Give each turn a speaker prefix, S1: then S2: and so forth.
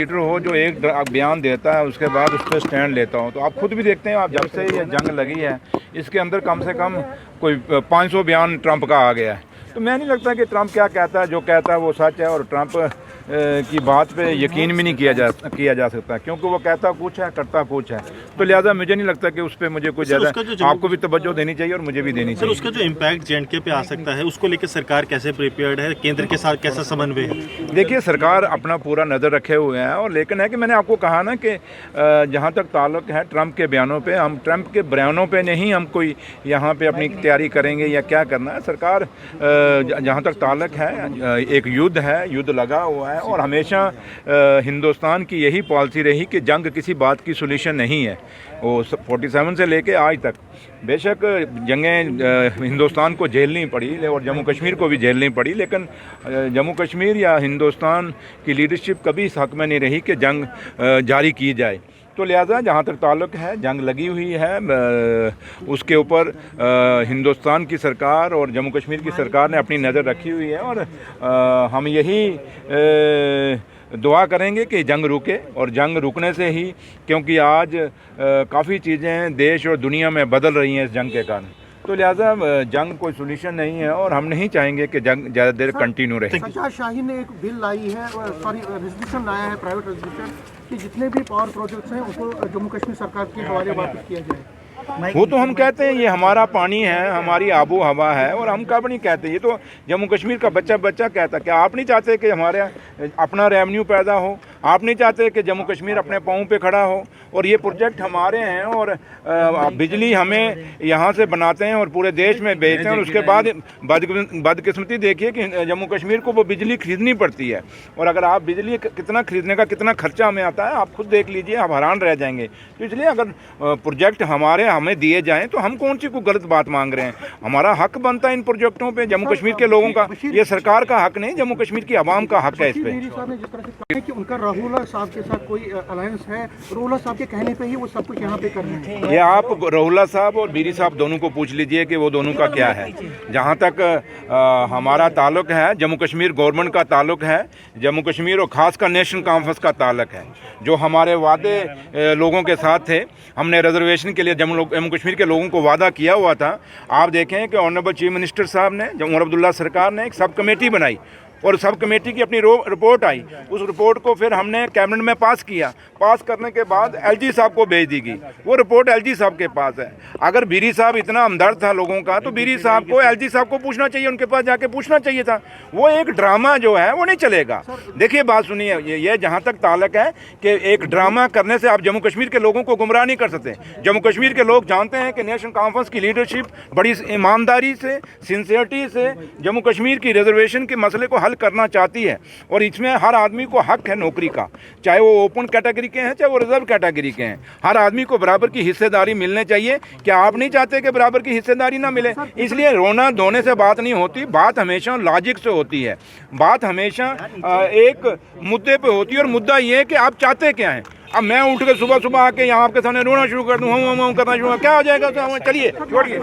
S1: Leader ہو جو ایک بیان دیتا ہے اس کے بعد اس پہ سٹینڈ لیتا ہوں. تو آپ خود بھی دیکھتے ہیں, آپ جب سے یہ جنگ لگی ہے اس کے اندر کم سے کم کوئی 500 بیان ٹرمپ کا آ گیا ہے. تو میں نہیں لگتا کہ ٹرمپ کیا کہتا ہے, جو کہتا ہے وہ سچ ہے, اور ٹرمپ کی بات پہ یقین بھی نہیں کیا جا سکتا کیونکہ وہ کہتا کچھ ہے کرتا کچھ ہے. تو لہٰذا مجھے نہیں لگتا کہ اس پہ مجھے کوئی زیادہ, آپ کو بھی توجہ دینی چاہیے اور مجھے بھی دینی چاہیے.
S2: اس کا جو امپیکٹ JNK پہ آ سکتا ہے اس کو لے کے سرکار کیسے پریپیئرڈ ہے, کیندر کے ساتھ کیسا سمنوے ہے؟
S1: دیکھیے سرکار اپنا پورا نظر رکھے ہوئے ہیں, اور لیکن ہے کہ میں نے آپ کو کہا نا کہ جہاں تک تعلق ہے ٹرمپ کے بیانوں پہ, ہم ٹرمپ کے بیانوں پہ نہیں ہم کوئی یہاں پہ اپنی تیاری کریں گے یا کیا کرنا ہے. سرکار جہاں تک تعلق ہے ایک یدھ لگا ہوا ہے, اور ہمیشہ ہندوستان کی یہی پالیسی رہی کہ جنگ کسی بات کی سولوشن نہیں ہے. وہ 47 سے لے کے آج تک بے شک جنگیں ہندوستان کو جھیلنی پڑی اور جموں کشمیر کو بھی جھیلنی پڑی, لیکن جموں کشمیر یا ہندوستان کی لیڈرشپ کبھی اس حق میں نہیں رہی کہ جنگ جاری کی جائے. تو لہٰذا جہاں تک تعلق ہے جنگ لگی ہوئی ہے, اس کے اوپر ہندوستان کی سرکار اور جموں کشمیر کی سرکار نے اپنی نظر رکھی ہوئی ہے, اور ہم یہی دعا کریں گے کہ جنگ رکے, اور جنگ رکنے سے ہی, کیونکہ آج کافی چیزیں دیش اور دنیا میں بدل رہی ہیں اس جنگ کے کارن. تو لہٰذا جنگ کوئی سولوشن نہیں ہے, اور ہم نہیں چاہیں گے کہ جنگ زیادہ دیر کنٹینیو رہے.
S3: سجاد شاہین نے ایک بل لائی ہے, ریزولوشن لایا ہے, پرائیویٹ ریزولوشن, کہ جتنے بھی پاور پروجیکٹس ہیں اس کو جموں کشمیر سرکار کے حوالے واپس کیا جائے.
S1: وہ تو ہم کہتے ہیں یہ ہمارا پانی ہے, ہماری آب و ہوا ہے, اور ہم کب نہیں کہتے, یہ تو جموں کشمیر کا بچہ کہتا. کیا آپ نہیں چاہتے کہ ہمارے اپنا ریونیو پیدا ہو؟ آپ نہیں چاہتے کہ جموں کشمیر اپنے پاؤں پہ کھڑا ہو؟ اور یہ پروجیکٹ ہمارے ہیں, اور بجلی ہمیں یہاں سے بناتے ہیں اور پورے دیش میں بیچتے ہیں, اور اس کے بعد بدقسمتی دیکھیے کہ جموں کشمیر کو وہ بجلی خریدنی پڑتی ہے. اور اگر آپ بجلی کتنا خریدنے کا کتنا خرچہ ہمیں آتا ہے, آپ خود دیکھ لیجئے, آپ حیران رہ جائیں گے. تو اس لیے اگر پروجیکٹ ہمیں دیے جائیں تو ہم کون سی کوئی غلط بات مانگ رہے ہیں؟ ہمارا حق بنتا ہے ان پروجیکٹوں پہ, جموں کشمیر کے لوگوں کا. یہ سرکار کا حق نہیں, جموں کشمیر کی عوام کا حق ہے اس پہ.
S3: کہ ان کا راہولہ صاحب کے ساتھ کوئی الائنس ہے, راہولہ صاحب کے کہنے پہ ہی وہ سب کچھ یہاں پہ کر رہے ہیں.
S1: یہ آپ راہولہ صاحب اور بیری صاحب دونوں کو پوچھ لیجئے کہ وہ دونوں کا کیا ہے. جہاں تک ہمارا تعلق ہے, جموں کشمیر گورنمنٹ کا تعلق ہے, جموں کشمیر اور خاص کر نیشنل کانفرنس کا تعلق ہے. جو ہمارے وعدے لوگوں کے ساتھ تھے, ہم نے ریزرویشن کے لیے جموں کشمیر کے لوگوں کو وعدہ کیا ہوا تھا. آپ دیکھیں کہ آنریبل چیف منسٹر صاحب نے, عمر عبداللہ سرکار نے ایک سب کمیٹی بنائی, اور سب کمیٹی کی اپنی رپورٹ آئی. اس رپورٹ کو پھر ہم نے کیبنٹ میں پاس کیا. پاس کرنے کے بعد LG صاحب کو بھیج دی گئی. وہ رپورٹ LG صاحب کے پاس ہے. اگر بیری صاحب اتنا ہمدرد تھا لوگوں کا تو بیری صاحب کو LG صاحب کو پوچھنا چاہیے, ان کے پاس جا کے پوچھنا چاہیے تھا. وہ ایک ڈرامہ جو ہے وہ نہیں چلے گا. دیکھیے بات سنیے, یہ جہاں تک تعلق ہے کہ ایک ڈرامہ کرنے سے آپ جموں کشمیر کے لوگوں کو گمراہ نہیں کر سکتے. جموں کشمیر کے لوگ جانتے ہیں کہ نیشنل کانفرنس کی لیڈرشپ بڑی ایمانداری سے, سنسیئرٹی سے جموں کشمیر کی ریزرویشن کے مسئلے کو حل کرنا چاہتی ہے, اور اس میں ہر آدمی کو حق ہے نوکری کا, چاہے وہ اوپن کیٹیگری کے ہیں چاہے وہ ریزرو کیٹیگری کے ہیں. ہر آدمی کو برابر کی حصے داری ملنے چاہیے. کیا آپ نہیں چاہتے کہ برابر کی حصے داری نہ ملے؟ اس لیے رونا دھونے سے بات نہیں ہوتی, بات ہمیشہ لاجک سے ہوتی ہے, بات ہمیشہ ایک مدعے پہ ہوتی ہے, اور مدعا یہ ہے کہ آپ چاہتے کیا ہیں. اب میں اٹھ کے صبح آ کے یہاں آپ کے سامنے رونا شروع کر دوں, ہوں کرنا شروع, کیا ہو جائے گا؟ چلیے چھوڑیے.